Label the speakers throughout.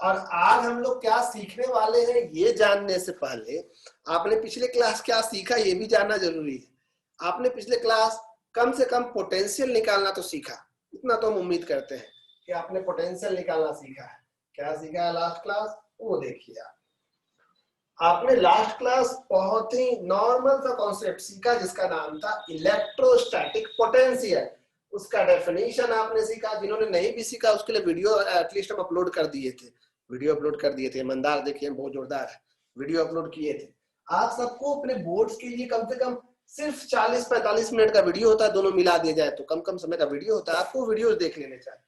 Speaker 1: और आज हम लोग क्या सीखने वाले हैं ये जानने से पहले आपने पिछले क्लास क्या सीखा ये भी जानना जरूरी है। आपने पिछले क्लास कम से कम पोटेंशियल निकालना तो सीखा, इतना तो हम उम्मीद करते हैं कि आपने पोटेंशियल निकालना सीखा है। क्या सीखा है लास्ट क्लास वो देखिए। आपने लास्ट क्लास बहुत ही नॉर्मल सा कॉन्सेप्ट सीखा जिसका नाम था इलेक्ट्रोस्टैटिक पोटेंशियल। उसका डेफिनेशन आपने सीखा। जिन्होंने नहीं भी सीखा उसके लिए वीडियो एटलीस्ट हम अपलोड कर दिए थे, ईमानदार देखिए बहुत जोरदार है, वीडियो अपलोड किए थे। आप सबको अपने बोर्ड्स के लिए कम से कम सिर्फ 40-45 मिनट का वीडियो होता है, दोनों मिला दिया जाए तो कम समय का वीडियो होता है। आपको वीडियोस देख लेने चाहिए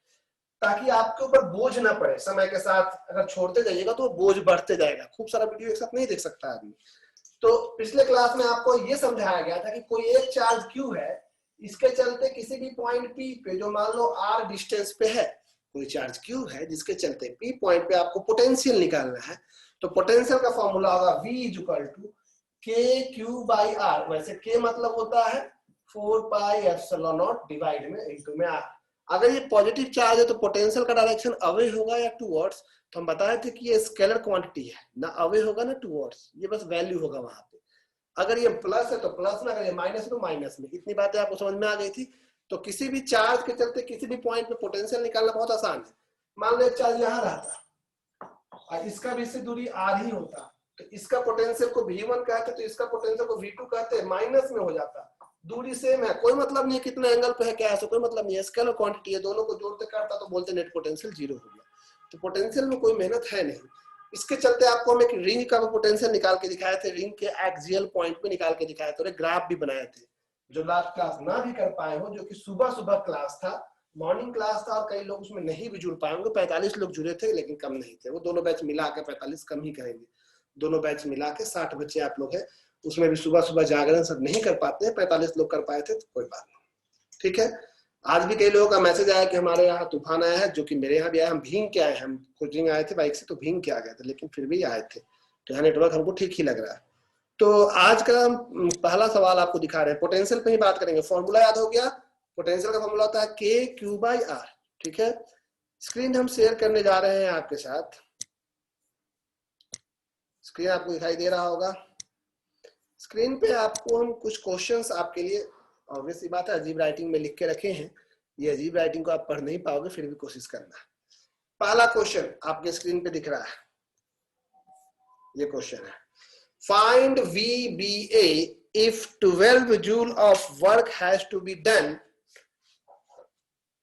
Speaker 1: ताकि आपके ऊपर बोझ ना पड़े। समय के साथ अगर छोड़ते जाइएगा तो बोझ बढ़ते जाएगा, खूब सारा वीडियो एक साथ नहीं देख सकता आदमी। तो पिछले क्लास में आपको ये समझाया गया था कि कोई एक चार्ज क्यू है, इसके चलते किसी भी पॉइंट पी पे जो मान लो आर डिस्टेंस पे है, कोई चार्ज क्यू है जिसके चलते पी पॉइंट पे आपको पोटेंशियल निकालना है। तो पोटेंशियल का फॉर्मूला होगा V = KQ/R। वैसे K मतलब होता है 4πε0 डिवाइड में × में R। अगर ये पॉजिटिव चार्ज है तो पोटेंशियल का डायरेक्शन अवे होगा या टूवर्ड्स। तो हम बताए थे कि ये स्केलर क्वांटिटी है, ना अवे होगा ना टूवर्ड्स, ये बस वैल्यू होगा वहां पे। अगर ये प्लस है तो प्लस में, अगर ये माइनस है तो माइनस में। इतनी बातें आपको समझ में आ गई थी। तो किसी भी चार्ज के चलते किसी भी पॉइंट पे पोटेंशियल निकालना बहुत आसान है। मान लो एक चार्ज यहाँ रहता और इसका भी इससे दूरी R ही होता, तो इसका पोटेंशियल को V1 कहते तो इसका पोटेंशियल को V2 कहते, माइनस में हो जाता। दूरी सेम है, कोई मतलब नहीं कितने एंगल पे है क्या है, कोई मतलब नहीं है, स्केलर क्वांटिटी है, दोनों को जोड़ते करता तो बोलते नेट पोटेंशियल 0 हो गया। तो पोटेंशियल में कोई मेहनत है नहीं। इसके चलते आपको हम एक रिंग का पोटेंशियल निकाल के दिखाए थे, रिंग के एक्सियल पॉइंट पे निकाल के दिखाए थे और एक ग्राफ भी बनाए थे। जो लास्ट क्लास ना भी कर पाए हो, जो कि सुबह क्लास था, मॉर्निंग क्लास था और कई लोग उसमें नहीं भी जुड़ पाए होंगे। 45 लोग जुड़े थे लेकिन कम नहीं थे, वो दोनों बैच मिला के 45 कम ही करेंगे, दोनों बैच मिला के 60 बच्चे आप लोग हैं। उसमें भी सुबह जागरण सब नहीं कर पाते हैं, 45 लोग कर पाए थे तो कोई बात नहीं, ठीक है। आज भी कई लोगों का मैसेज आया कि हमारे यहाँ तूफान आया है, जो कि मेरे यहाँ भी आया। हम भींग के आए, हम कोचिंग आए थे बाइक से तो भींग के आ गए थे, लेकिन फिर भी आए थे। तो यहाँ नेटवर्क हमको ठीक ही लग रहा है। तो आज का पहला सवाल आपको दिखा रहे हैं, पोटेंशियल पे ही बात करेंगे। फॉर्मूला याद हो गया, पोटेंशियल का फॉर्मूला होता है KQ/R, ठीक है। स्क्रीन हम शेयर करने जा रहे हैं आपके साथ। स्क्रीन आपको दिखाई दे रहा होगा। स्क्रीन पे आपको हम कुछ क्वेश्चंस आपके लिए, ऑब्वियस सी बात है अजीब राइटिंग में लिख के रखे हैं। ये अजीब राइटिंग को आप पढ़ नहीं पाओगे, फिर भी कोशिश करना। पहला क्वेश्चन आपके स्क्रीन पे दिख रहा है, ये क्वेश्चन है, find VBA if 12 joule of work has to be done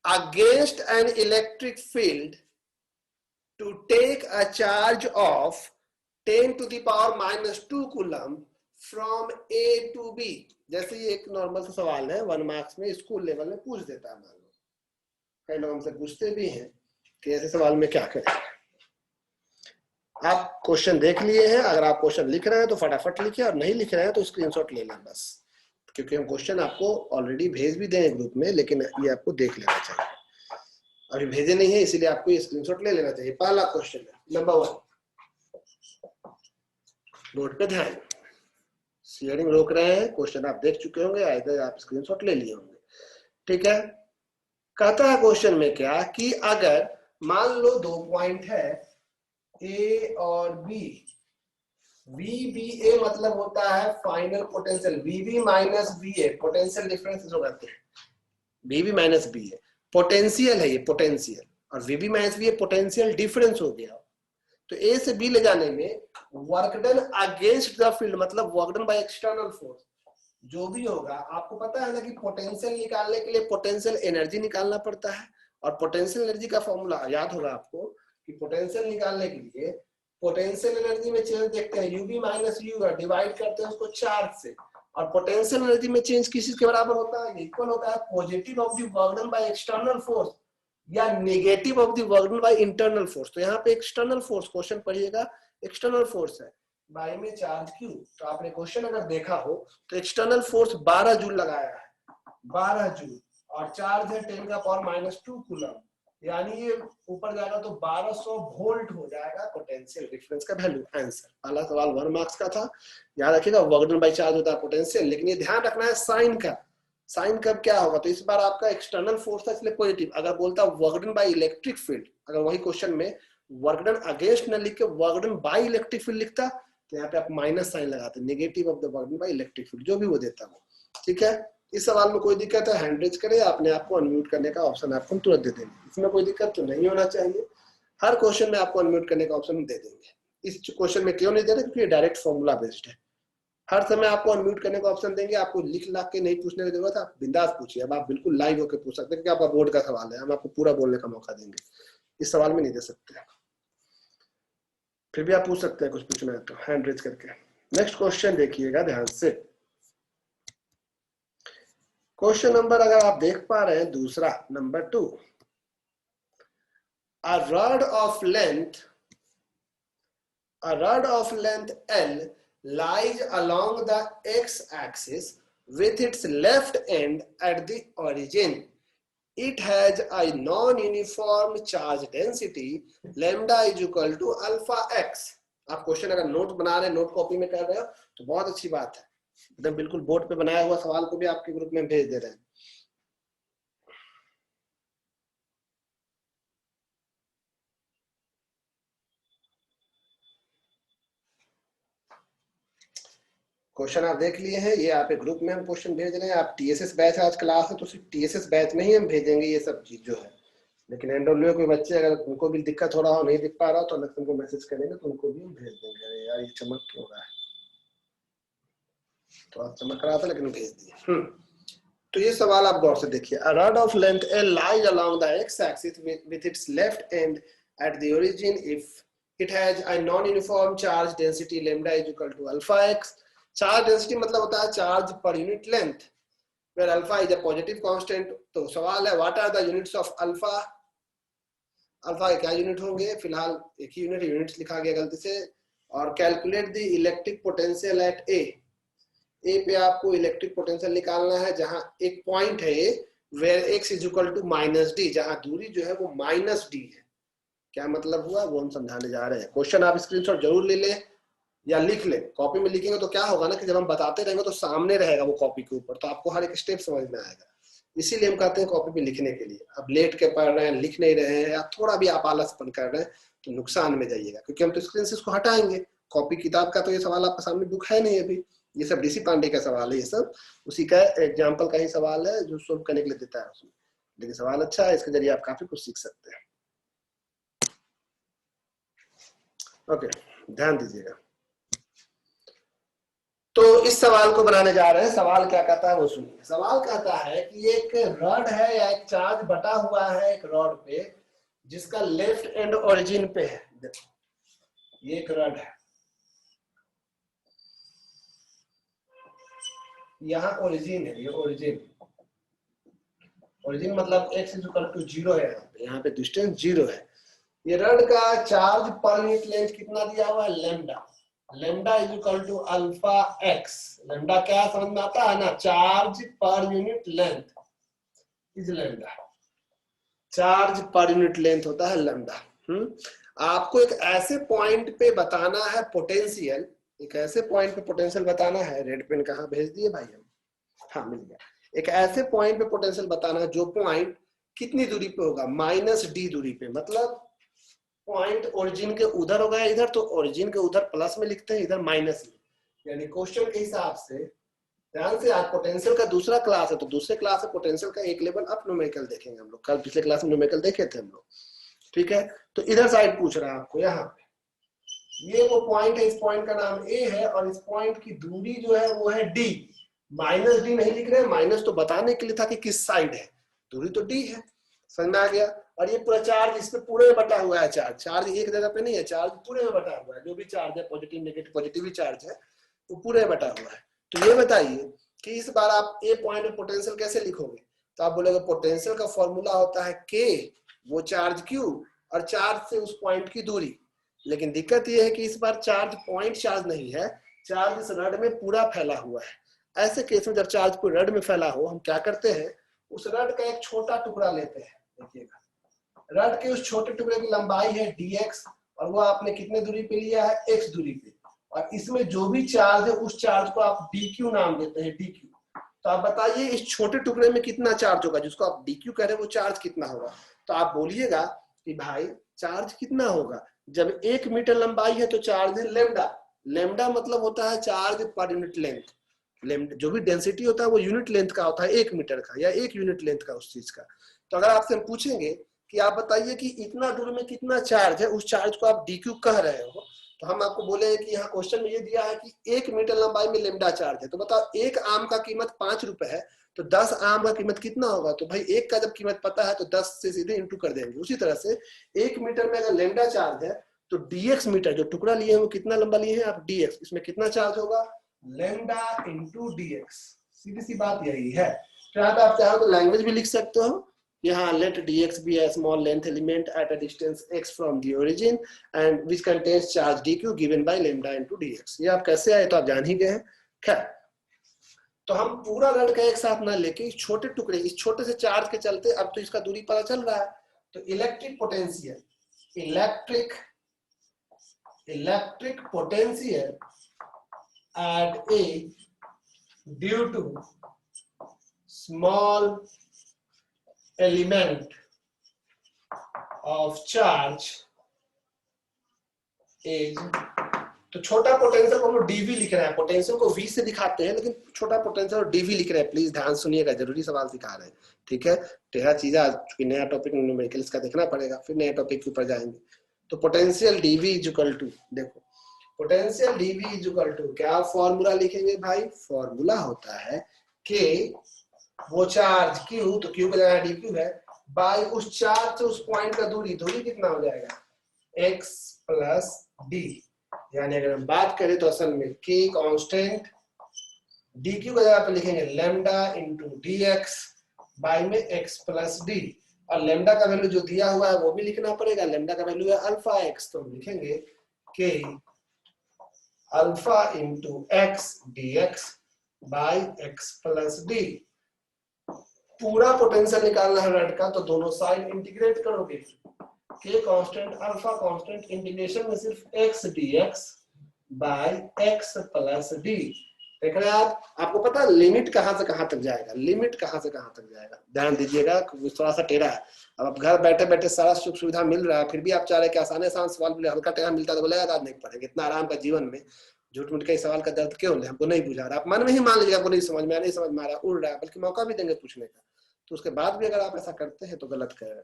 Speaker 1: against an electric field to take a charge of 10⁻⁻2 coulomb from A to B। जैसे ये एक नॉर्मल सा सवाल है, 1 मार्क्स में स्कूल लेवल में पूछ देता है। मान लो कई लोग हमसे पूछते भी हैं कि ऐसे सवाल में क्या करें। आप क्वेश्चन देख लिए हैं, अगर आप क्वेश्चन लिख रहे हैं तो फटाफट लिखिए, और नहीं लिख रहे हैं तो स्क्रीनशॉट ले लें बस, क्योंकि हम क्वेश्चन आपको ऑलरेडी भेज भी दें ग्रुप में, लेकिन ये आपको देख लेना चाहिए। अभी भेजे नहीं है इसीलिए आपको ये स्क्रीनशॉट ले लेना चाहिए। पहला क्वेश्चन है नंबर 1, बोर्ड पे ध्यान, शेयरिंग रोक रहे हैं। क्वेश्चन आप देख चुके होंगे, इधर आप स्क्रीनशॉट ले लिए होंगे, ठीक है। कहता है क्वेश्चन में क्या कि अगर मान लो 2 पॉइंट है A और B, VBA मतलब होता है final potential, VB minus BA potential difference जो कहते हैं, VB माइनस BA पोटेंशियल है ये, पोटेंशियल, और VB minus BA potential difference हो गया। तो A से B ले जाने में work done against the field मतलब work done by external force जो भी होगा। आपको पता है ना कि पोटेंशियल निकालने के लिए पोटेंशियल एनर्जी निकालना पड़ता है, और पोटेंशियल एनर्जी का फॉर्मूला याद होगा आपको कि पोटेंशियल निकालने के लिए पोटेंशियल एनर्जी में चेंज देखते हैं, UB माइनस U डिवाइड करते हैं उसको चार्ज से, और पोटेंशियल एनर्जी में चेंज किस के बराबर होता है, इक्वल होता है positive of the work done by external force या negative of the work done by internal force. तो यहाँ पे एक्सटर्नल फोर्स क्वेश्चन पढ़िएगा, एक्सटर्नल फोर्स है बाय में चार्ज Q। तो आपने क्वेश्चन अगर देखा हो तो एक्सटर्नल फोर्स 12 जूल लगाया है, 12 जूल, और चार्ज है 10⁻⁻2 कूलम, यानी ये ऊपर जाएगा तो 1200 वोल्ट हो जाएगा पोटेंशियल डिफरेंस का वैल्यू। आंसर पहला सवाल 1 मार्क्स का था। याद रखिएगा वर्क डन बाय चार्ज होता है पोटेंशियल, लेकिन ये ध्यान रखना है साइन का, साइन कब क्या होगा। तो इस बार आपका एक्सटर्नल फोर्स था इसलिए पॉजिटिव। अगर बोलता work done by electric field, अगर वही क्वेश्चन में वर्क डन अगेंस्ट न लिख के work done by electric field लिखता तो यहाँ पे आप माइनस साइन लगाते, negative of the work done by electric field, जो भी वो देता हो। ठीक है, इस सवाल में कोई दिक्कत है हैंड रेज करें, अपने आप को अनम्यूट करने का ऑप्शन आपको तुरंत दे देंगे, इसमें कोई दिक्कत तो नहीं होना चाहिए। हर क्वेश्चन में आपको अनम्यूट करने का ऑप्शन दे देंगे। इस क्वेश्चन में क्यों नहीं दे रहे, क्योंकि ये डायरेक्ट फॉर्मूला बेस्ड है, हर समय आपको अनम्यूट करने का ऑप्शन देंगे, आपको लिख ला के नहीं पूछने की जरूरत है, आप बिंदास पूछिए। अब आप बिल्कुल लाइव होकर पूछ सकते हैं क्योंकि आपका बोर्ड का सवाल है, हम आपको पूरा बोलने का मौका देंगे, इस सवाल में नहीं दे सकते। फिर भी आप पूछ सकते हैं, कुछ पूछना है तो हैंड रेज करके। नेक्स्ट क्वेश्चन देखिएगा ध्यान से, क्वेश्चन नंबर अगर आप देख पा रहे हैं दूसरा, number 2, a rod of length L lies along the x-axis with its left end at the origin. It has a non-uniform charge density lambda is equal to alpha x. आप question अगर note बना रहे हैं, note copy में कर रहे हो तो बहुत अच्छी बात है, एकदम बिल्कुल बोर्ड पे बनाया हुआ सवाल को भी आपके ग्रुप में भेज दे रहे हैं। क्वेश्चन आप देख लिए हैं, ये आप ग्रुप में हम क्वेश्चन भेज रहे हैं। आप टीएसएस बैच आज क्लास है तो सिर्फ टीएसएस बैच में ही हम भेजेंगे ये सब चीज जो है, लेकिन एनडब्ल्यू कोई बच्चे अगर उनको भी दिक्कत हो रहा हो, नहीं दिख पा रहा हो तो अलग से उनको मैसेज करेंगे तो उनको भी हम भेज देंगे। अरे यार ये चमक क्यों रहा है, तो आप चमक रहा था लेकिन भेज दिए। तो ये सवाल आप गौर से देखिए, a rod of length L lies along the x-axis with its left end at the origin if it has a non-uniform charge density lambda is equal to alpha x. Charge density मतलब होता है charge per unit length, where alpha is a positive constant. तो सवाल है what are the units of alpha, alpha के क्या unit होंगे, फिलहाल एक ही यूनिट्स लिखा गया गलती से। और calculate the electric potential at A पे आपको इलेक्ट्रिक पोटेंशियल निकालना है जहां एक पॉइंट है where x is equal to minus D, जहां दूरी जो है वो माइनस डी है। क्या मतलब हुआ वो हम समझाने जा रहे हैं। क्वेश्चन आप स्क्रीनशॉट जरूर ले लें या लिख ले, कॉपी में लिखेंगे तो क्या होगा ना कि जब हम बताते रहेंगे तो सामने रहेगा वो कॉपी के ऊपर, तो आपको हर एक स्टेप समझ में आएगा। इसीलिए हम कहते हैं कॉपी पे लिखने के लिए। अब लेट के पढ़ रहे हैं, लिख नहीं रहे हैं या थोड़ा भी आप आलसपन कर रहे हैं तो नुकसान में जाइएगा, क्योंकि हम तो स्क्रीन से इसको हटाएंगे। कॉपी किताब का तो ये सवाल आपके सामने बुक है नहीं अभी, ये सब डीसी पांडे का सवाल है, ये सब उसी का एग्जाम्पल का ही सवाल है जो सोल्व करने के लिए देता है उसमें। लेकिन सवाल अच्छा है, इसके जरिए आप काफी कुछ सीख सकते हैं। ओके, ध्यान दीजिएगा। तो इस सवाल को बनाने जा रहे हैं। सवाल क्या कहता है वो सुनिए। सवाल कहता है कि एक रॉड है या एक चार्ज बटा हुआ है एक रॉड पे जिसका लेफ्ट एंड ओरिजिन पे है। देखो ये एक रॉड है, यहाँ ओरिजिन है, ये ओरिजिन मतलब x इज इक्वल टू 0 है, यहाँ पे डिस्टेंस 0 है। ये रॉड का चार्ज पर यूनिट लेंथ कितना दिया हुआ है, lambda. Lambda is equal to alpha x. Lambda क्या समझ में आता है ना, charge per unit length is lambda, charge per unit length होता है लैम्डा। आपको एक ऐसे पॉइंट पे बताना है पोटेंशियल, एक ऐसे पॉइंट पे पोटेंशियल बताना है। रेड पेन कहाँ भेज दिए भाई हम, हाँ मिल गया। एक ऐसे पॉइंट पे पोटेंशियल बताना है जो पॉइंट कितनी दूरी पे होगा, माइनस डी दूरी पे। मतलब पॉइंट ओरिजिन के उधर होगा इधर, तो ओरिजिन के उधर प्लस में लिखते हैं, इधर माइनस में। यानी क्वेश्चन के हिसाब से ध्यान से, आज पोटेंशियल का दूसरा क्लास है तो दूसरे क्लास में पोटेंशियल का एक लेवल अप न्यूमेरिकल देखेंगे हम लोग। कल पिछले क्लास में न्यूमेरिकल देखे थे हम लोग, ठीक है। तो इधर साइड पूछ रहा है आपको, यहाँ पे ये वो पॉइंट है, इस पॉइंट का नाम ए है और इस पॉइंट की दूरी जो है वो है डी। माइनस डी नहीं लिख रहे हैं, माइनस तो बताने के लिए था कि किस साइड है, दूरी तो डी है, समझ में आ गया। और ये पूरा चार्ज इसमें पूरे में बटा हुआ है, चार्ज एक जगह पे नहीं है, चार्ज पूरे में बटा हुआ है। जो भी चार्ज है पॉजिटिव नेगेटिव, पॉजिटिव ही चार्ज है, वो पूरे में बटा हुआ है। तो ये बताइए कि इस बार आप ए पॉइंट में पोटेंशियल कैसे लिखोगे। तो आप बोलोगे पोटेंशियल का फॉर्मूला होता है के, वो चार्ज क्यू और चार्ज से उस पॉइंट की दूरी। लेकिन दिक्कत ये है कि इस बार चार्ज पॉइंट चार्ज नहीं है, चार्ज इस रड में पूरा फैला हुआ है। ऐसे केस में जब चार्ज पूरे रड में फैला हो, हम क्या करते हैं, उस रड का एक छोटा टुकड़ा लेते हैं। देखिएगा रड के उस छोटे टुकड़े की लंबाई है dx और वो आपने कितने दूरी पे लिया है, x दूरी पे। और इसमें जो भी चार्ज है उस चार्ज को आप dq नाम देते हैं, dq। तो आप बताइए इस छोटे टुकड़े में कितना चार्ज होगा, जिसको आप dq कह रहे हैं वो चार्ज कितना होगा। तो आप बोलिएगा कि भाई चार्ज कितना होगा। जब 1 मीटर लंबाई है तो चार्ज है लेमडा। लेमडा मतलब होता है चार्ज पर यूनिट लेंथ। जो भी डेंसिटी होता है वो यूनिट लेंथ का होता है, 1 मीटर का या 1 यूनिट लेंथ का उस चीज का। तो अगर आपसे हम पूछेंगे कि आप बताइए कि इतना दूर में कितना चार्ज है, उस चार्ज को आप डीक्यू कह रहे हो, तो हम आपको बोले कि यहाँ क्वेश्चन में ये दिया है कि 1 मीटर लंबाई में लेमडा चार्ज है। तो बताओ 1 आम का कीमत 5 रुपए है, तो 10 आम का कीमत कितना होगा। तो भाई 1 का जब कीमत पता है तो 10 से सीधे इंटू कर देंगे। उसी तरह से 1 मीटर में अगर लेमडा चार्ज है तो डीएक्स मीटर जो टुकड़ा लिए हैं वो कितना लंबा लिए हैं आप, डीएक्स, इसमें कितना चार्ज होगा, लेमडा इंटू डीएक्स। सीधी सी बात यही है। फिर आप चाहो तो लैंग्वेज भी लिख सकते हो, यहाँ let dx be a small length element at a distance x from the origin and which contains charge dq given by lambda into dx। ये आप कैसे आए तो आप जान ही गए हैं। खैर, तो हम पूरा रड का एक साथ ना लेके इस छोटे टुकड़े, इस छोटे से चार्ज के चलते अब तो इसका दूरी पता चल रहा है। तो electric potential, electric potential at A due to small element of charge is, तो छोटा पोटेंशियल को हम लोग डीवी लिख रहे हैं, पोटेंशियल को वी से दिखाते हैं लेकिन छोटा पोटेंशियल डीवी लिख रहे हैं। प्लीज ध्यान सुनिएगा, जरूरी सवाल सिखा रहे हैं, ठीक है। टेढ़ा चीजा चूंकि नया टॉपिक न्यूमेरिकल्स का देखना पड़ेगा, फिर नए टॉपिक के ऊपर जाएंगे। तो potential dV is equal to, देखो potential dV is equal to क्या फॉर्मूला लिखेंगे भाई, फॉर्मूला होता है कि वो चार्ज क्यू, तो क्यू का जगह डी क्यू है, बाई उस चार्ज से उस पॉइंट का दूरी, दूरी कितना हो जाएगा x प्लस डी। यानी अगर हम बात करें तो असल में k कांस्टेंट, डी क्यू का जगह पे लिखेंगे lambda into D x by में x प्लस डी। और लेमडा का वैल्यू जो दिया हुआ है वो भी लिखना पड़ेगा, लेमडा का वैल्यू है अल्फा एक्स, तो हम लिखेंगे k alpha into x D x by x plus D. पूरा पोटेंशियल निकालना है रड का, तो दोनों साइड इंटीग्रेट करोगे, के कांस्टेंट अल्फा कांस्टेंट, इंटीग्रेशन में सिर्फ x dx by x plus D. देख रहे हैं आप, आपको पता है लिमिट कहां से कहां तक जाएगा, लिमिट कहां से कहां तक जाएगा, ध्यान दीजिएगा, थोड़ा सा टेढ़ा है। अब आप घर बैठे बैठे सारा सुख सुविधा मिल रहा है, फिर भी आप चाह रहे कि आसान आसान सवाल मिले, हल्का टेढ़ा मिलता तो बोलेगा आज नहीं पढ़ेंगे, इतना आराम का जीवन में झूठ मूठ के सवाल का दर्द क्यों ले, हमको नहीं बुझा रहा। आप मन में ही मान लीजिए आपको नहीं समझ में, नहीं समझ में आ रहा, उड़ रहा है, बल्कि मौका भी देंगे पूछने का। तो उसके बाद भी अगर आप ऐसा करते हैं तो गलत कर रहे हैं।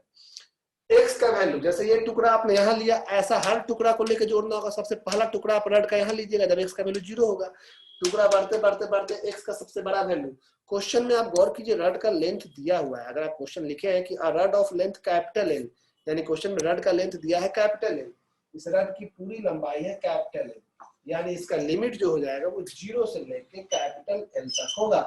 Speaker 1: एक्स का वैल्यू, जैसे ये टुकड़ा आपने यहाँ लिया, ऐसा हर टुकड़ा को लेकर जोड़ना होगा। सबसे पहला टुकड़ा आप रड का यहाँ लीजिएगा, जब एक्स का वैल्यू 0 होगा, टुकड़ा बढ़ते बढ़ते बढ़ते एक्स का सबसे बड़ा वैल्यू। क्वेश्चन में आप गौर कीजिए, रड का लेंथ दिया हुआ है। अगर आप क्वेश्चन लिखे हैं कि rod of length capital L, यानी क्वेश्चन में रड का लेंथ दिया है कैपिटल एल, इस रड की पूरी लंबाई है कैपिटल एल, यानी इसका लिमिट जो हो जाएगा वो 0 से लेके कैपिटल एल तक होगा,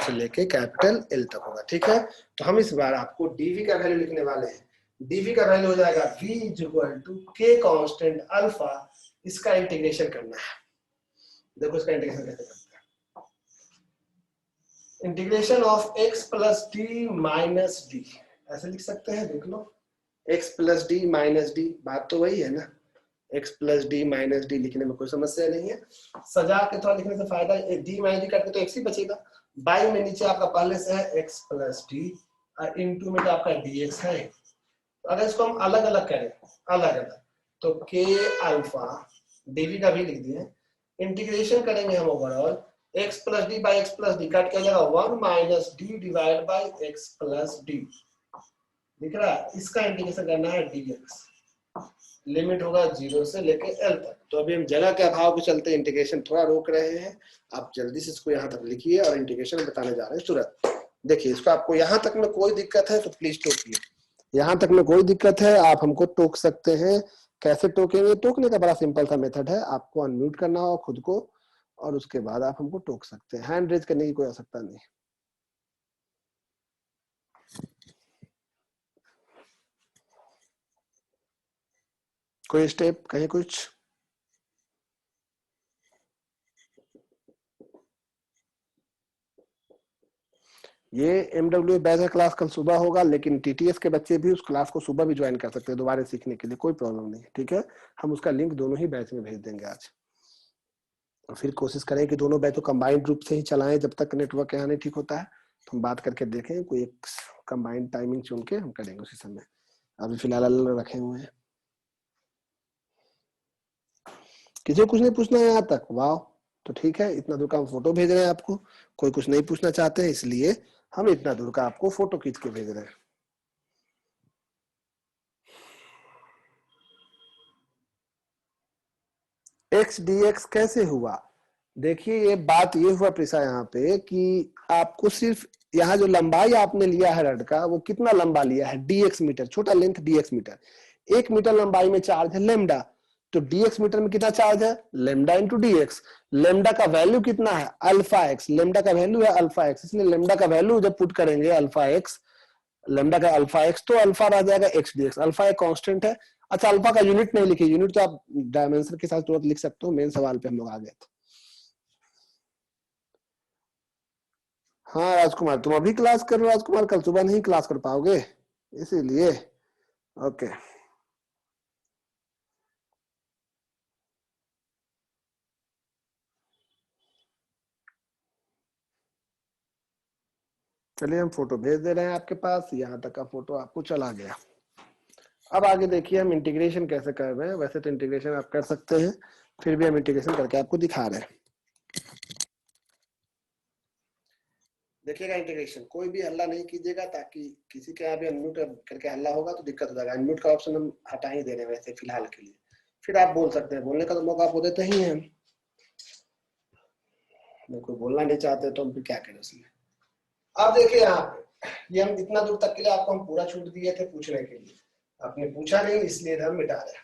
Speaker 1: से लेके कैपिटल एल तक होगा, ठीक है। तो हम इस बार आपको डीवी का वैल्यू लिखने वाले हैं। डीवी का वैल्यू हो जाएगा v इज इक्वल टू के कांस्टेंट अल्फा, इसका इंटीग्रेशन करना है। देखो इसका इंटीग्रेशन कैसे करते हैं, integration of x plus D minus D, ऐसे लिख सकते हैं, देख लो x plus D minus D, बात तो वही है ना, x plus D minus D लिखने में कोई समस्या नहीं है। सजा के थोड़ा लिखने से फायदा, डी माइनस डी करके तो x ही बचेगा, बाई में नीचे आपका पहले से है x प्लस डी और इनटू में आपका dx है। तो अगर इसको हम अलग अलग करें, अलग अलग, तो k अल्फा dv का भी लिख दिए, इंटीग्रेशन करेंगे हम overall x plus D by x plus D, cut कर जाएगा 1 minus D divide by x plus D, दिख रहा है। इसका इंटीग्रेशन करना है dx, लिमिट होगा 0 से लेके l तक। तो अभी हम जगह के अभाव के चलते इंटीग्रेशन थोड़ा रोक रहे हैं, आप जल्दी से इसको यहाँ तक लिखिए और इंटीग्रेशन बताने जा रहे हैं तुरंत। देखिए इसको, आपको यहाँ तक में कोई दिक्कत है तो प्लीज टोकिए, यहाँ तक में कोई दिक्कत है आप हमको टोक सकते हैं। कैसे टोकेंगे, टोकने का बड़ा सिंपल सा मेथड है, आपको अनम्यूट करना होगा खुद को और उसके बाद आप हमको टोक सकते हैं, हैंड रेज करने की कोई आवश्यकता नहीं। कोई स्टेप कहीं कुछ, ये MWA बैच का क्लास कल सुबह होगा, लेकिन TTS के बच्चे भी उस क्लास को सुबह भी ज्वाइन कर सकते हैं दोबारा सीखने के लिए, कोई प्रॉब्लम नहीं, ठीक है। हम उसका लिंक दोनों ही बैच में भेज देंगे आज, और फिर कोशिश करें कि दोनों बैच को कंबाइंड रूप से ही चलाएं जब तक नेटवर्क यहाँ नहीं ठीक होता है। तो हम बात करके देखें कोई एक कंबाइंड टाइमिंग चुन के हम करेंगे उसी समय। अभी फिलहाल अलग रखे हुए हैं। किसी को कुछ नहीं पूछना है यहाँ तक? वाह, तो ठीक है, इतना दूर का हम फोटो भेज रहे हैं आपको। कोई कुछ नहीं पूछना चाहते हैं, इसलिए हम इतना दूर का आपको फोटो खींच के भेज रहे हैं। एक्स डी एक्स कैसे हुआ? देखिए ये बात ये हुआ प्रिसा यहाँ पे कि आपको सिर्फ यहाँ जो लंबाई आपने लिया है रड का, वो कितना लंबा लिया है? dx मीटर, छोटा लेंथ dx मीटर। 1 मीटर लंबाई में चार्ज है लेमडा, तो dx मीटर में कितना चार्ज है? Lambda into dx। लेमडा का वैल्यू कितना है? Alpha x. लेमडा का वैल्यू है अल्फा एक्स, इसलिए लेमडा का वैल्यू जब पुट करेंगे अल्फा एक्स, लेमडा का अल्फा एक्स, तो अल्फा रह जाएगा एक्स डी एक्स। अल्फा एक कांस्टेंट है। अच्छा, अल्फा का यूनिट नहीं लिखिए, यूनिट तो आप डायमेंशन के साथ तुरंत लिख सकते हो, मेन सवाल पे हम लोग आ गए थे। हाँ राजकुमार, तुम अभी क्लास कर रहे हो राजकुमार, कल सुबह नहीं क्लास कर पाओगे, इसीलिए। ओके, चलिए हम फोटो भेज दे रहे हैं आपके पास। यहाँ तक का फोटो आपको चला गया। अब आगे देखिए हम इंटीग्रेशन कैसे कर रहे हैं। वैसे तो इंटीग्रेशन आप कर सकते हैं, फिर भी हम इंटीग्रेशन करके आपको दिखा रहे हैं। देखिएगा इंटीग्रेशन, कोई भी हल्ला नहीं कीजिएगा, ताकि किसी के यहाँ भी अनम्यूट करके हल्ला होगा तो दिक्कत हो जाएगा। अनम्यूट का ऑप्शन हम हटा ही दे रहे हैं वैसे फिलहाल के लिए, फिर आप बोल सकते हैं, बोलने का तो मौका आपको देते ही हैं। कोई बोलना नहीं चाहते तो हम फिर क्या करें उसमें। अब देखिए यहाँ पे, ये हम इतना दूर तक के लिए आपको हम पूरा छूट दिए थे पूछने के लिए, आपने पूछा नहीं इसलिए हम मिटा रहे हैं।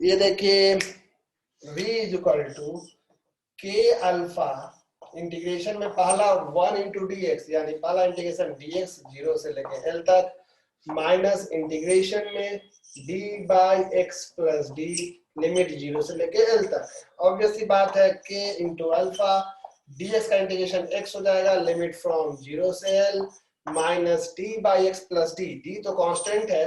Speaker 1: ये देखिए v इज इक्वल टू के अल्फा, इंटीग्रेशन में पहला 1 इंटू डी एक्स, यानी पहला इंटीग्रेशन dx 0 से लेके l तक, माइनस इंटीग्रेशन में d by x plus D, limit 0 से लेके l तक। ऑब्वियस सी बात है k इंटू अल्फा, dx का इंटीग्रेशन x हो जाएगा, लिमिट फ्रॉम 0 से l, minus d by x plus D, d तो कांस्टेंट है,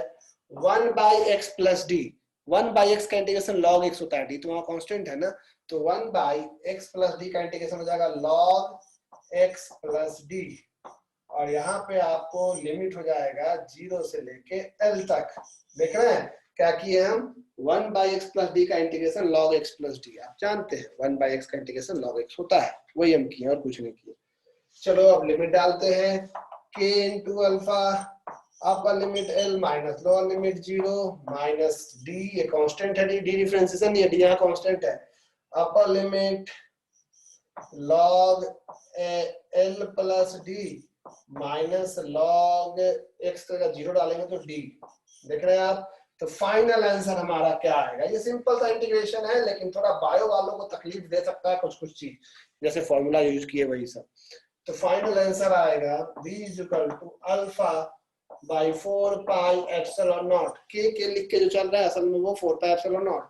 Speaker 1: 1 by x plus D. 1 by x का इंटीग्रेशन लॉग एक्स होता है, d तो वहां कांस्टेंट है ना, तो 1 बाई एक्स प्लस डी का इंटीग्रेशन हो जाएगा log एक्स प्लस डी, और यहाँ पे आपको लिमिट हो जाएगा 0 से लेके l तक। देख रहे हैं क्या किए हम? 1 बाई एक्स प्लस डी का integration log x plus D, आप जानते हैं 1 बाई एक्स का इंटीग्रेशन log एक्स होता है, वही हम किए और कुछ नहीं किए। चलो अब लिमिट डालते हैं, k इंटू अल्फा, आपका limit l minus lower limit 0, minus d, ये कांस्टेंट है, d डिफरेंशिएशन, ये d यहाँ कांस्टेंट है, upper limit log l plus D minus log x का 0 डालेंगे तो d। देख रहे हैं आप? तो फाइनल आंसर हमारा क्या आएगा? ये सिंपल सा इंटीग्रेशन है, लेकिन थोड़ा बायो वालों को तकलीफ दे सकता है कुछ कुछ चीज, जैसे फॉर्मूला यूज किए वही सब। तो फाइनल आंसर आएगा v is equal to alpha by 4 pi epsilon nought, के लिख के जो चल रहा है असल में वो 4 पाई एप्सिलॉन नॉट,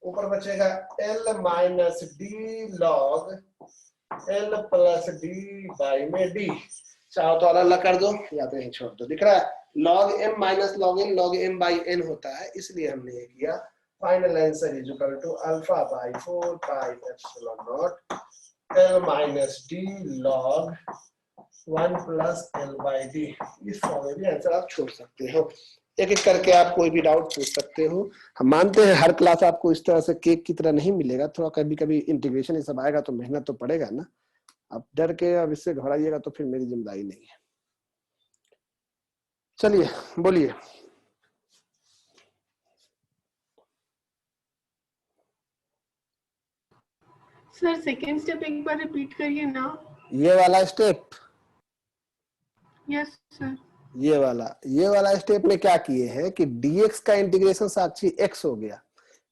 Speaker 1: ऊपर बचेगा l minus D log l plus D by में d। चाहो तो अलग कर दो या तो यही छोड़ दो। दिख रहा है log m minus log n, log m by n होता है, इसलिए हमने ये किया। Final answer is equal to alpha by 4 pi epsilon nought l minus D log 1 plus l by D. इस फॉर्म में भी आंसर आप छोड़ सकते हो। एक एक करके आप कोई भी डाउट पूछ सकते हो। हम मानते हैं हर क्लास आपको इस तरह से केक की तरह नहीं मिलेगा, थोड़ा कभी कभी इंटीग्रेशन ये सब आएगा तो मेहनत तो पड़ेगा ना। आप डर के अब इससे घबराइएगा तो फिर मेरी जिम्मेदारी नहीं है। चलिए बोलिए।
Speaker 2: सर सेकेंड स्टेप एक बार रिपीट करिए ना।
Speaker 1: ये वाला स्टेप?
Speaker 2: Yes sir.
Speaker 1: ये वाला स्टेप में क्या किए हैं कि dx का इंटीग्रेशन साक्षी x हो गया,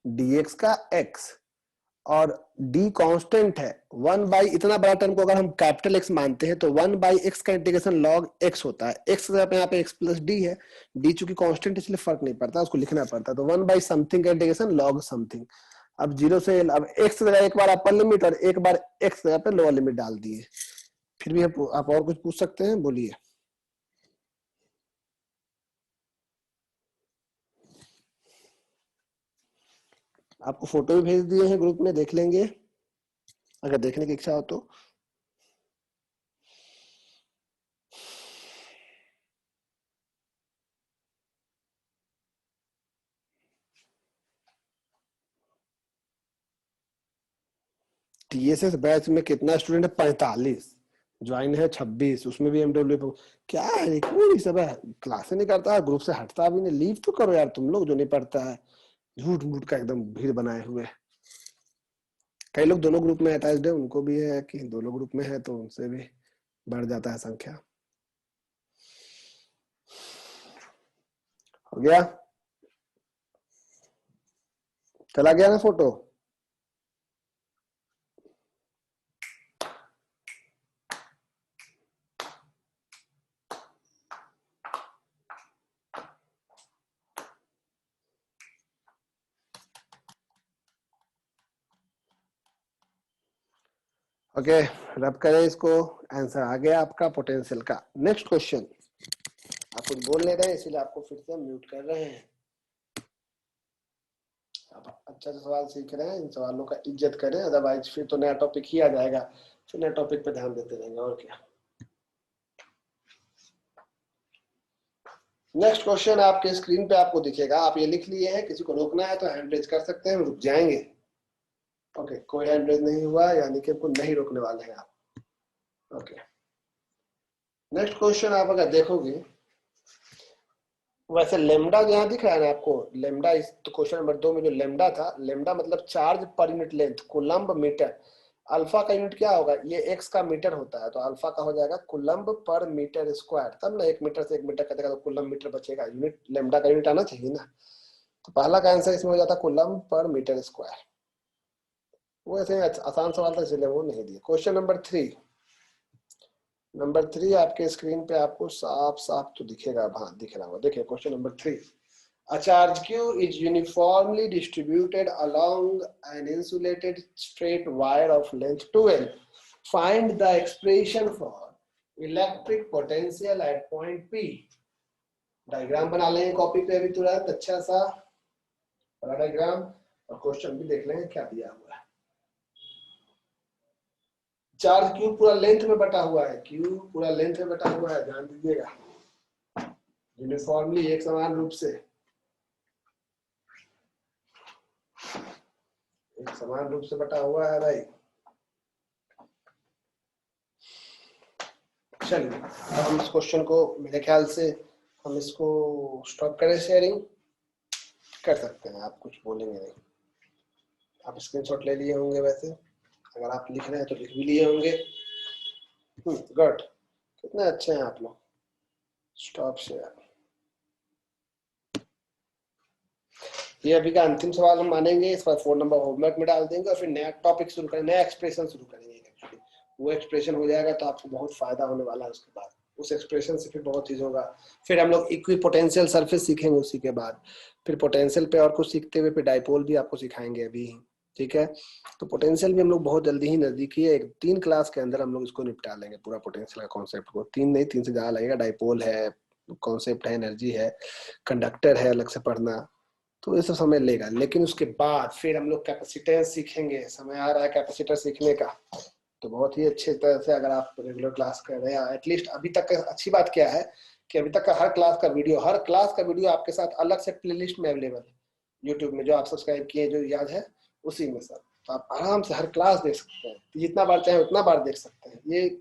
Speaker 1: dx का x, और d कांस्टेंट है 1 बाई, इतना बड़ा टर्म को अगर हम कैपिटल x मानते हैं तो 1 बाई x का इंटीग्रेशन log x होता है। x यहाँ पे x प्लस d है, d चूंकि कांस्टेंट इसलिए फर्क नहीं पड़ता, उसको लिखना पड़ता है, तो 1 बाई समथिंग का इंटीग्रेशन log समथिंग। अब 0 से अब x जगह एक बार अपर लिमिट और एक बार x जगह पे लोअर लिमिट डाल दिए। फिर भी आप और कुछ पूछ सकते हैं, बोलिए। आपको फोटो भी भेज दिए हैं ग्रुप में, देख लेंगे अगर देखने की इच्छा हो तो। टीएसएस बैच में कितना स्टूडेंट है? 45। ज्वाइन है 26, उसमें भी एमडब्ल्यू। क्या है, कौन सब है, क्लास नहीं करता है, ग्रुप से हटता भी नहीं। लीव तो करो यार तुम लोग जो नहीं पढ़ता है। झूठ मूठ का एकदम भीड़ बनाए हुए। कई लोग दोनों ग्रुप में अटैच्ड है, उनको भी है कि दोनों ग्रुप में है तो उनसे भी बढ़ जाता है संख्या। हो गया? चला गया ना फोटो? ओके, रब करें इसको। आंसर आ गया आपका पोटेंशियल का। Next question. आप कुछ बोल नहीं रहे इसलिए आपको फिर से म्यूट कर रहे हैं। आप अच्छा सा सवाल सीख रहे हैं, इन सवालों का इज्जत करें, अदरवाइज फिर तो नया टॉपिक ही आ जाएगा, फिर नया टॉपिक पे ध्यान देते रहेंगे और क्या। नेक्स्ट क्वेश्चन आपके स्क्रीन पे आपको दिखेगा, आप ये लिख लिए हैं। किसी को रोकना है तो हैंड रेज कर सकते हैं, रुक जाएंगे। ओके, कोई हैंड रेज नहीं हुआ, यानी कि आपको नहीं रोकने वाले हैं आप। ओके, नेक्स्ट क्वेश्चन आप अगर देखोगे, वैसे लेमडा यहाँ दिख रहा है ना आपको, लेमडा इस तो क्वेश्चन नंबर 2 में जो लेमडा था, लेमडा मतलब charge per unit length, coulomb metre. Alpha का यूनिट क्या होगा? ये एक्स का मीटर होता है, तो अल्फा का हो जाएगा कूलम्ब पर मीटर स्क्वायर। तब ना 1 मीटर से 1 मीटर कटेगा तो कूलम्ब मीटर बचेगा। यूनिट लेमडा का यूनिट आना चाहिए ना। तो पहला का आंसर इसमें हो जाता कूलम्ब पर मीटर स्क्वायर। वो ऐसे आसान सवाल था इसलिए वो नहीं दिया। क्वेश्चन नंबर 3 आपके स्क्रीन पे आपको साफ साफ तो दिखेगा। हाँ दिख रहा होगा, देखिए question number 3। A charge Q is uniformly distributed along an insulated straight wire of length 2L. Find the expression for electric potential at point P. Diagram बना लेंगे कॉपी पे अभी तुरंत, अच्छा सा बड़ा डायग्राम, और क्वेश्चन भी देख लेंगे क्या दिया हुआ है। चार्ज Q पूरा लेंथ में बटा हुआ है, Q पूरा लेंथ में बटा हुआ है, ध्यान दीजिएगा। यूनिफॉर्मली एक समान रूप से, एक समान रूप से बटा हुआ है भाई। चलिए अब हम इस क्वेश्चन को, मेरे ख्याल से हम इसको स्टॉप करें। शेयरिंग कर सकते हैं, आप कुछ बोलेंगे नहीं। आप स्क्रीनशॉट ले लिए होंगे, वैसे अगर आप लिख रहे हैं तो लिख भी लिए होंगे। गुड, कितने अच्छे हैं आप लोग। Stop share. ये अभी का अंतिम सवाल हम मानेंगे, इस पर 4 नंबर होमवर्क में डाल देंगे और फिर नया टॉपिक शुरू करेंगे, नया एक्सप्रेशन शुरू करेंगे। वो एक्सप्रेशन हो जाएगा तो आपको बहुत फायदा होने वाला है। उसके बाद उस एक्सप्रेशन से फिर बहुत चीज होगा। फिर हम लोग इक्वी पोटेंशियल सरफेस सीखेंगे, उसी के बाद फिर पोटेंशियल पे और कुछ सीखते हुए फिर डाइपोल भी आपको सिखाएंगे अभी, ठीक है। तो पोटेंशियल भी हम लोग बहुत जल्दी ही नजदीकी है, 3 क्लास के अंदर हम लोग इसको निपटा लेंगे पूरा पोटेंशियल का कॉन्सेप्ट को। 3 नहीं, 3 से ज्यादा लगेगा। डाइपोल है, कॉन्सेप्ट है, एनर्जी है, कंडक्टर है अलग से पढ़ना, तो ये सब समय लेगा। लेकिन उसके बाद फिर हम लोग कैपेसिटेंस सीखेंगे, समय आ रहा है कैपेसिटर सीखने का। तो बहुत ही अच्छे तरह से अगर आप रेगुलर क्लास कर रहे हैं, एटलीस्ट अभी तक का अच्छी बात क्या है कि अभी तक का हर क्लास का वीडियो आपके साथ अलग से प्लेलिस्ट में अवेलेबल है यूट्यूब में, जो आप सब्सक्राइब किए, जो याद है उसी में सर। तो आप आराम से हर क्लास देख सकते हैं, जितना बार चाहे उतना बार देख सकते हैं। ये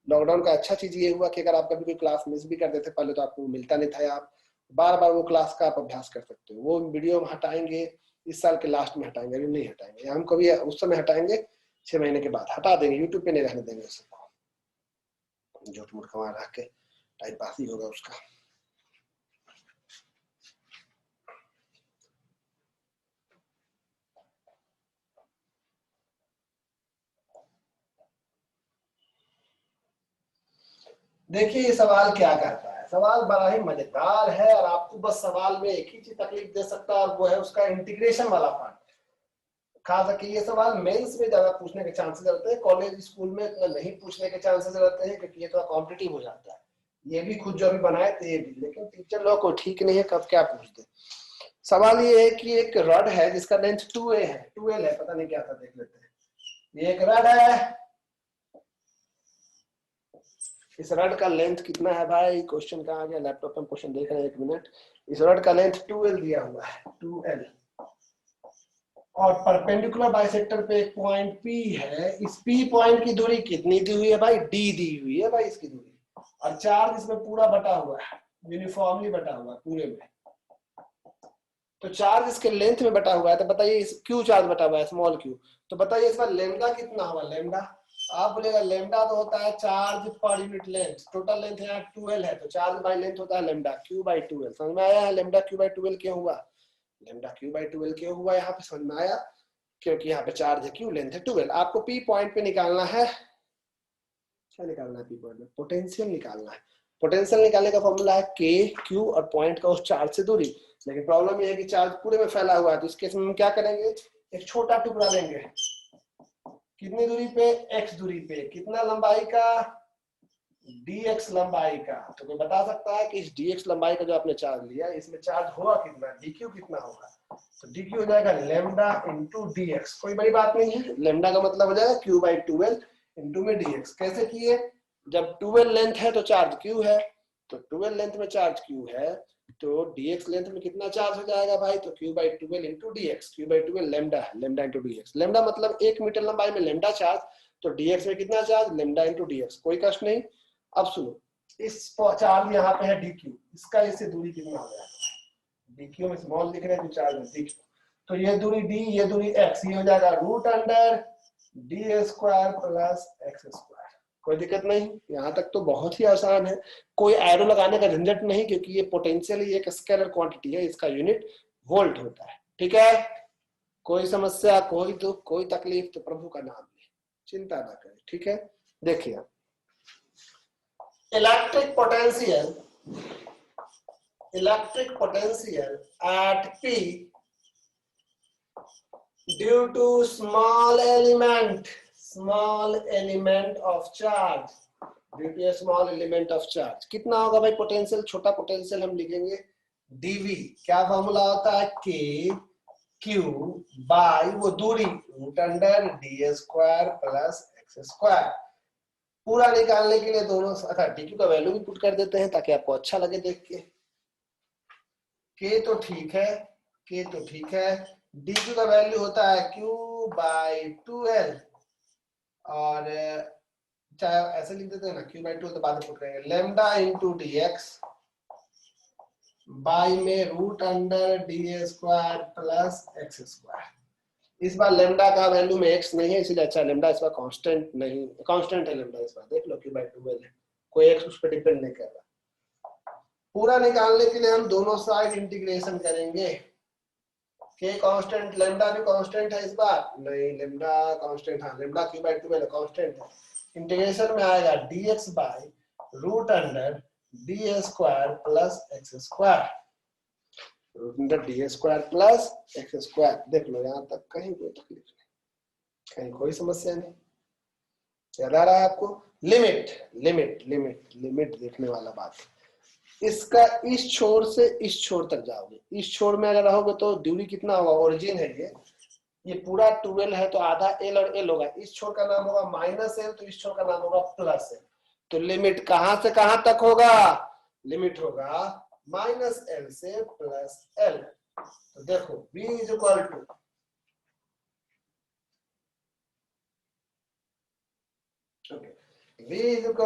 Speaker 1: लॉकडाउन का अच्छा चीज ये हुआ कि अगर आप कभी कोई क्लास मिस भी कर देते, पहले तो आपको मिलता नहीं था, आप बार बार वो क्लास का आप अभ्यास कर सकते हो। वो वीडियो हम हटाएंगे इस साल के लास्ट में, हटाएंगे, अभी नहीं हटाएंगे, हम कभी उस समय हटाएंगे 6 महीने के बाद हटा देंगे, यूट्यूब पे नहीं रहने देंगे उसको। झूठ मूठ कमा रख के टाइम पास ही होगा उसका। देखिए ये सवाल क्या करता है, सवाल बड़ा ही मजेदार है और आपको बस सवाल में एक ही चीज तकलीफ दे सकता है, और वो है उसका इंटीग्रेशन वाला पार्ट। खास करके ये सवाल मेंस में ज्यादा पूछने के चांसेस रहते हैं, कॉलेज स्कूल में इतना नहीं पूछने के चांसेस रहते हैं, क्योंकि ये थोड़ा कॉम्पिटिटिव हो जाता है। ये भी खुद जो अभी बनाए थे ये भी, लेकिन टीचर लोग को ठीक नहीं है कब क्या पूछ दे। सवाल ये है कि एक रड है जिसका लेंथ 2a है, 2l है, पता नहीं क्या था, देख लेते हैं। ये एक रड है, इस रड का लेंथ कितना है भाई? क्वेश्चन कहाँ गया? लैपटॉप में क्वेश्चन देख रहे हैं, 1 मिनट। इस रड का लेंथ 2l दिया हुआ है, 2l। और परपेंडिकुलर बाइसेक्टर पे एक पॉइंट P है। इस P पॉइंट की दूरी कितनी दी हुई है भाई? D दी हुई है भाई इसकी दूरी, और चार्ज इसमें पूरा बटा हुआ है, यूनिफॉर्मली बटा हुआ है पूरे में। तो चार्ज इसके लेंथ में बटा हुआ है, तो बताइए इस क्यू चार्ज बटा हुआ है, स्मॉल क्यू, तो बताइए इसका लेमडा कितना होगा? लेमडा आप बोलेगा लेमडा तो होता है charge per unit length, total length यहाँ 12 है, तो चार्ज बाय लेंथ होता है लेमडा क्यू बाई 12। समझ में आया है लेमडा क्यू बाई 12 क्यों हुआ? लेमडा क्यू बाई 12 क्यों हुआ यहाँ पे समझ में आया? क्योंकि यहाँ पे चार्ज है क्यू, लेंथ है 12। आपको पी पॉइंट पे निकालना है, क्या निकालना है? पी पॉइंट में पोटेंशियल निकालना है। पोटेंशियल निकालने का फॉर्मूला है के क्यू और पॉइंट का उस चार्ज से दूरी। लेकिन प्रॉब्लम ये है कि चार्ज पूरे में फैला हुआ है, तो इस केस में हम क्या करेंगे? एक छोटा टुकड़ा लेंगे, कितनी दूरी पे? x दूरी पे। कितना लंबाई का? dx लंबाई का। तो कोई बता सकता है कि इस dx लंबाई का जो आपने चार्ज लिया इसमें चार्ज होगा कितना? dq कितना होगा? तो dq हो जाएगा लेमडा इंटू dx। कोई बड़ी बात नहीं है, लेमडा का मतलब हो जाएगा q बाई 12 इंटू में dx। कैसे किए? जब 12 लेंथ है तो चार्ज q है, तो 12 लेंथ में चार्ज q है, तो dx लेंथ में कितना चार्ज हो जाएगा भाई? तो q by 12 into dx। q by 12 lambda है, लेमडा इंटू dx। लेमडा मतलब 1 मीटर लंबाई में लेमडा चार्ज, तो dx में कितना चार्ज? Lambda into dx। कोई कष्ट नहीं। अब सुनो, इस चार्ज यहाँ पे है dq, इसका इससे दूरी कितना हो जाएगा? dq में स्मॉल दिख रहा है, जो चार्ज है dq, तो ये दूरी d, ये दूरी x, ये हो जाएगा root under d square plus x square. कोई दिक्कत नहीं, यहाँ तक तो बहुत ही आसान है, कोई एरो लगाने का झंझट नहीं, क्योंकि ये पोटेंशियली एक स्केलर क्वांटिटी है, इसका यूनिट वोल्ट होता है। ठीक है, कोई समस्या, कोई दुख, कोई तकलीफ तो प्रभु का नाम ले, चिंता ना करें। ठीक है, देखिए electric potential at P due to small element of charge, due to a small element of charge, कितना होगा भाई पोटेंशियल? छोटा पोटेंशियल हम लिखेंगे dv। क्या फॉर्मूला होता है? k q बाई वो दूरी root under d square plus x square. पूरा निकालने के लिए दोनों, अच्छा dq का वैल्यू भी पुट कर देते हैं ताकि आपको अच्छा लगे देख के। k तो ठीक है, dq का वैल्यू होता है q बाई 12, और चाहे ऐसे लिख देते हैं ना, q बाई 12 तो बाद में पुट करेंगे, लेमडा इंटू dx बाई में root under d square plus x square. इस बार लेमडा का वैल्यू में x नहीं है, इसलिए अच्छा लेमडा इस बार कांस्टेंट नहीं, कांस्टेंट है लेमडा इस बार, देख लो q बाई 12 है, कोई x उस पर डिपेंड नहीं कर रहा। पूरा निकालने के लिए हम दोनों साइड इंटीग्रेशन करेंगे। के कांस्टेंट, लेमडा भी कांस्टेंट है इस बार, नहीं लेमडा कांस्टेंट, हाँ लेमडा q बाई 12 कांस्टेंट है। इंटीग्रेशन में आएगा dx by root under d square plus x square, root under d square plus x square. देख लो यहाँ तक कहीं कोई तकलीफ नहीं, कहीं कोई समस्या नहीं, याद आ रहा है आपको? लिमिट देखने वाला बात। इसका इस छोर से इस छोर तक जाओगे, इस छोर में अगर रहोगे तो दूरी कितना होगा? ओरिजिन है ये पूरा 12 है, तो आधा l और l होगा, इस छोर का नाम होगा माइनस l, तो इस छोर का नाम होगा प्लस l। तो लिमिट कहां से कहां तक होगा? लिमिट होगा माइनस l से प्लस l। तो देखो v is equal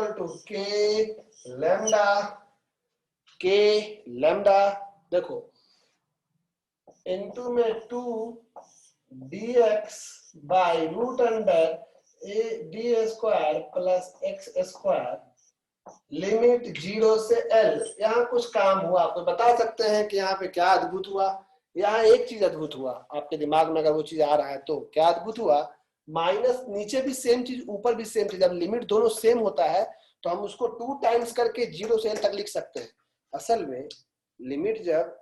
Speaker 1: to k lambda, देखो इनटू में 2 dx by root under d square plus x square, limit 0 से l। यहाँ कुछ काम हुआ, आपको बता सकते हैं कि यहाँ पे क्या अद्भुत हुआ? यहाँ एक चीज अद्भुत हुआ आपके दिमाग में, अगर वो चीज आ रहा है तो क्या अद्भुत हुआ? माइनस नीचे भी सेम चीज, ऊपर भी सेम चीज। जब लिमिट दोनों सेम होता है तो हम उसको 2 टाइम्स करके 0 से l तक लिख सकते हैं। असल में लिमिट जब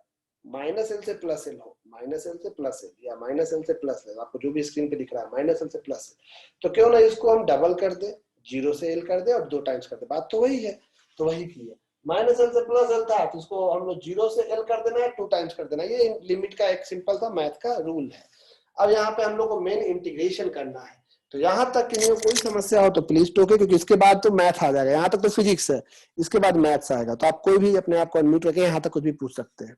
Speaker 1: माइनस एल से प्लस एल हो, माइनस एल से प्लस एल या माइनस एल से प्लस एल, आपको जो भी स्क्रीन पे दिख रहा है माइनस एल से प्लस एल, तो क्यों ना इसको हम डबल कर दे, 0 से एल कर दे और 2 टाइम्स कर दे, बात तो वही है। तो वही किया, माइनस एल से प्लस एल था तो इसको हम लोग 0 से एल कर देना है, 2 टाइम्स कर देना, ये लिमिट का एक सिंपल सा मैथ का रूल है। अब यहाँ पे हम लोग को मेन इंटीग्रेशन करना है, तो यहाँ तक के लिए कोई समस्या हो तो प्लीज टोके, क्योंकि इसके बाद तो मैथ आ जाएगा। यहाँ तक तो फिजिक्स है, इसके बाद मैथ्स आएगा, तो आप कोई भी अपने आप को अनम्यूट करके यहाँ तक कुछ भी पूछ सकते हैं।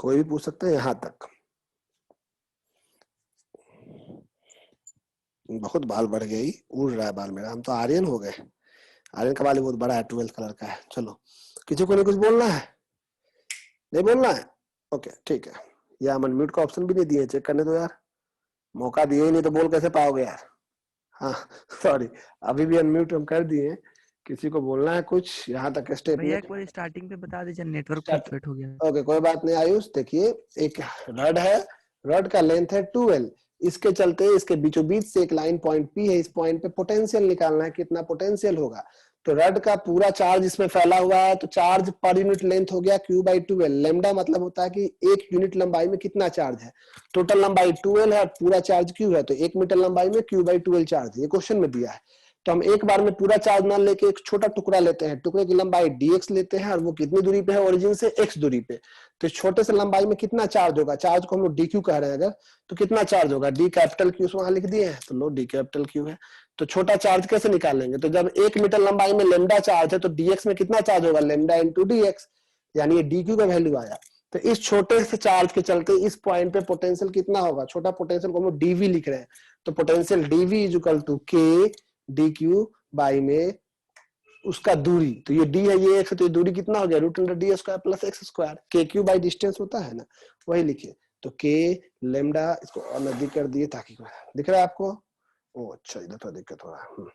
Speaker 1: कोई भी पूछ सकते हैं यहाँ तक। बहुत बाल बढ़ गई, उड़ रहा है बाल मेरा, हम तो आर्यन हो गए। आर्यन का बाल बहुत बड़ा है, 12th कलर का है। चलो, किसी को नहीं कुछ बोलना है? नहीं बोलना है? ओके ठीक है। या हम अनम्यूट का ऑप्शन भी नहीं दिए, चेक करने दो यार, मौका दिए ही नहीं तो बोल कैसे पाओगे यार। हाँ सॉरी, अभी भी अनम्यूट हम कर दिए। किसी को बोलना है कुछ यहाँ तक स्टेप में?
Speaker 3: भैया एक बार स्टार्टिंग पे बता दीजिए, नेटवर्क फ्लक्चुएट हो गया।
Speaker 1: ओके कोई बात नहीं आयुष। देखिए एक रड है, रड का लेंथ है 2L, इसके चलते इसके बीचों बीच से एक लाइन पॉइंट P है, इस पॉइंट पे पोटेंशियल निकालना है, कितना पोटेंशियल होगा। तो रड का पूरा चार्ज इसमें फैला हुआ है, तो चार्ज पर यूनिट लेंथ हो गया Q/2L। लेमडा मतलब होता है कि एक यूनिट लंबाई में कितना चार्ज है। टोटल लंबाई 2L है और पूरा चार्ज Q है, तो 1 मीटर लंबाई में Q/2L चार्ज, ये क्वेश्चन में दिया है। तो हम एक बार में पूरा चार्ज ना लेके एक छोटा टुकड़ा लेते हैं, टुकड़े की लंबाई dx लेते हैं और वो कितनी दूरी पे है ओरिजिन से, x दूरी पे। तो छोटे से लंबाई में कितना चार्ज होगा, चार्ज को हम लोग dq कह रहे हैं अगर, तो कितना चार्ज होगा, d कैपिटल Q वहां लिख दिए हैं, तो लो d कैपिटल Q है। तो छोटा चार्ज कैसे निकालेंगे, तो जब 1 मीटर लंबाई में लेमडा चार्ज है तो dx में कितना चार्ज होगा, लेमडा इंटू dx, यानी ये dq का वैल्यू आया। तो इस छोटे से चार्ज के चलते इस पॉइंट पे पोटेंशियल कितना होगा, छोटा पोटेंशियल को हम लोग dv लिख रहे हैं, तो potential dv is equal to k dq by में उसका दूरी, तो ये d है ये x है, तो ये दूरी कितना हो गया, √d² प्लस x स्क्वायर, के क्यू बाई डिस्टेंस होता है ना, वही लिखिए। तो k लेमडा, इसको और नजदीक कर दिए ताकि दिख रहा है आपको। ओ अच्छा, इधर थोड़ा दिक्कत हो रहा है,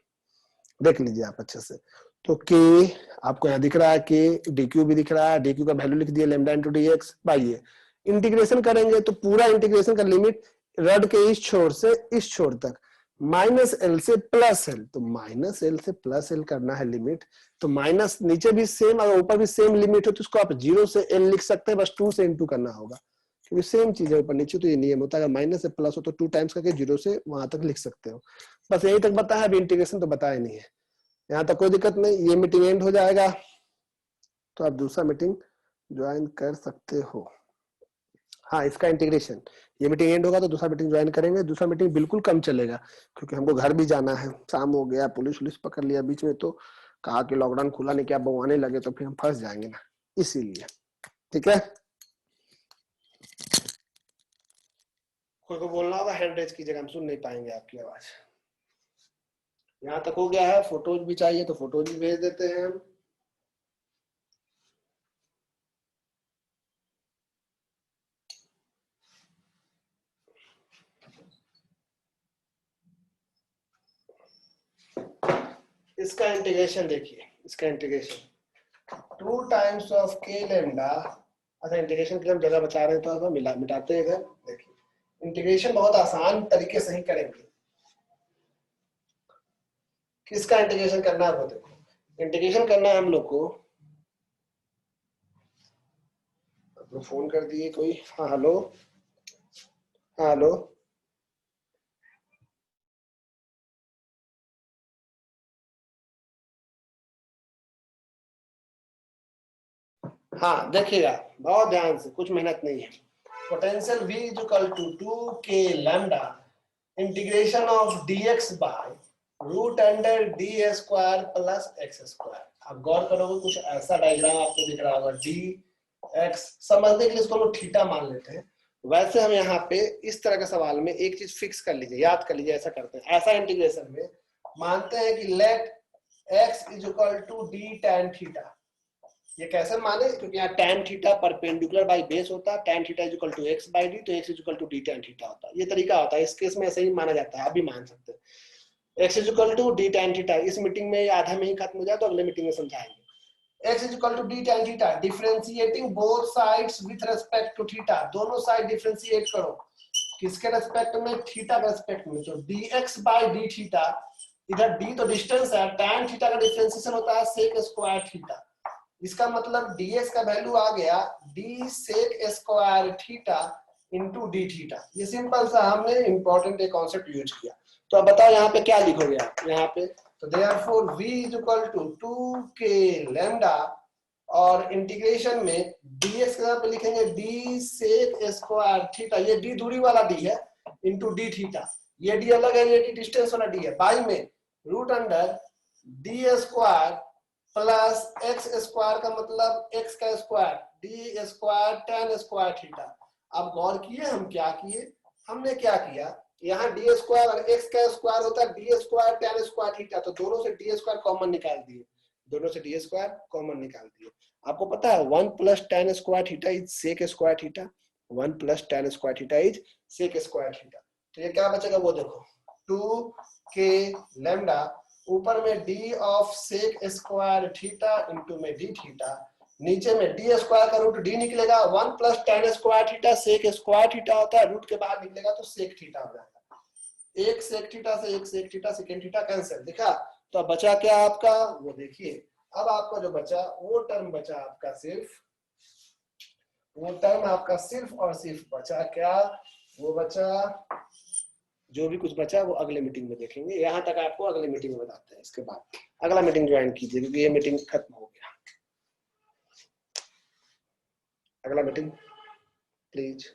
Speaker 1: देख लीजिए आप अच्छे से। तो k आपको यहाँ दिख रहा है, k dq भी दिख रहा है, dq का वैल्यू लिख दिया लेमडा इंटू dx बाई ये। इंटीग्रेशन करेंगे तो पूरा इंटीग्रेशन का लिमिट रड के इस छोर से इस छोर तक -L से +L, तो -L से +L करना है लिमिट, तो माइनस नीचे भी सेम और ऊपर भी सेम लिमिट हो तो उसको आप 0 से L लिख सकते हैं, बस 2 से इंटू करना होगा क्योंकि सेम चीज है ऊपर नीचे, तो ये नियम होता है। अगर माइनस से प्लस हो तो 2 टाइम्स करके 0 से वहां तक लिख सकते हो। बस यही तक बताया, अभी इंटीग्रेशन तो बताया नहीं है, यहाँ तक कोई दिक्कत नहीं। ये मीटिंग एंड हो जाएगा तो आप दूसरा मीटिंग ज्वाइन कर सकते हो। हाँ इसका इंटीग्रेशन, ये मीटिंग एंड होगा तो दूसरा मीटिंग ज्वाइन करेंगे। दूसरा मीटिंग बिल्कुल कम चलेगा क्योंकि हमको घर भी जाना है, शाम हो गया, पुलिस पकड़ लिया बीच में, तो कहा कि लॉकडाउन खुला नहीं, क्या बवाने लगे तो फिर हम फंस जाएंगे ना, इसीलिए। ठीक है, कोई को बोलना होगा हैंड रेज कीजिएगा, हम सुन नहीं पाएंगे आपकी आवाज। यहाँ तक हो गया है, फोटोज भी चाहिए तो फोटोज भी भेज देते हैं हम। इसका इंटीग्रेशन देखिए, इसका integration 2 times of k lambda. अच्छा इंटीग्रेशन के लिए हम जगह बचा रहे हैं तो अब मिटाते हैं इधर। देखिए इंटीग्रेशन बहुत आसान तरीके से ही करेंगे। किसका इंटीग्रेशन करना है वो देखो, इंटीग्रेशन करना है हम लोग को, तो फोन कर दिए कोई। हाँ हेलो, हाँ हेलो, हाँ देखिएगा बहुत ध्यान से, कुछ मेहनत नहीं है। Potential V is equal to 2k lambda integration of dx by √d² plus x²। आप गौर करोगे कुछ ऐसा डायग्राम आपको दिख रहा होगा, dx समझने के लिए इसको हम थीटा मान लेते हैं। वैसे हम यहाँ पे इस तरह के सवाल में एक चीज फिक्स कर लीजिए, याद कर लीजिए, ऐसा करते हैं। ऐसा इंटीग्रेशन में मानते हैं कि let x is equal to d tan theta. ये कैसे माने, क्योंकि यहाँ tan theta perpendicular by base होता है, tan theta is equal to x by d, तो x is equal to d tan theta होता है। ये तरीका होता है, इस केस में ऐसे ही माना जाता है, अभी मान सकते हैं। x is equal to d tan theta, इस मीटिंग में आधा में ही खत्म हो जाए तो अगले मीटिंग में समझाएंगे। x is equal to d tan theta, differentiating both sides with respect to theta, दोनों साइड डिफरेंशिएट करो, किसके रिस्पेक्ट में, थीटा के रिस्पेक्ट में। तो dx बाई d थीटा, इधर d तो डिस्टेंस है, tan थीटा का डिफरेंशिएशन होता है sec स्क्वायर थीटा, इसका मतलब dx का वैल्यू आ गया d sec square theta into d theta. ये सिंपल सा हमने इंपॉर्टेंट एक कॉन्सेप्ट यूज किया। तो अब बताओ यहाँ पे क्या लिखोगे आप, यहाँ पे तो therefore v is equal to 2k lambda और इंटीग्रेशन में dx के जगह पे लिखेंगे d sec स्क्वायर थीटा, ये d दूरी वाला d है, इंटू d थीटा, ये d अलग है, ये d डिस्टेंस वाला d है, बाई में root under d square plus x square का मतलब x का स्क्वायर d square tan square theta. अब गौर किए हम क्या किए, हमने क्या किया, यहाँ डी स्क्वायर और एक्स का स्क्वायर होता है D square tan square theta, तो दोनों से डी स्क्वायर कॉमन निकाल दिए, दोनों से डी स्क्वायर कॉमन निकाल दिए। आपको पता है 1 plus tan square theta is sec square theta, 1 plus tan square theta is sec square theta. तो ये क्या बचेगा वो देखो, 2k लैम्डा, ऊपर में d of sec square theta into में डी थीटा, नीचे में डी स्क्वायर का रूट डी निकलेगा, 1 plus tan square theta sec square theta होता है, रूट के बाहर निकलेगा तो सेक थीटा हो जाएगा। एक सेक थीटा से एक sec theta second theta cancel, दिखा। तो अब बचा क्या आपका वो देखिए, अब आपका जो बचा वो टर्म बचा आपका सिर्फ, वो टर्म आपका सिर्फ और सिर्फ बचा क्या, वो बचा, जो भी कुछ बचा वो अगले मीटिंग में देखेंगे। यहाँ तक आपको अगले मीटिंग में बताते हैं, इसके बाद अगला मीटिंग ज्वाइन कीजिए क्योंकि ये मीटिंग खत्म हो गया। अगला मीटिंग प्लीज।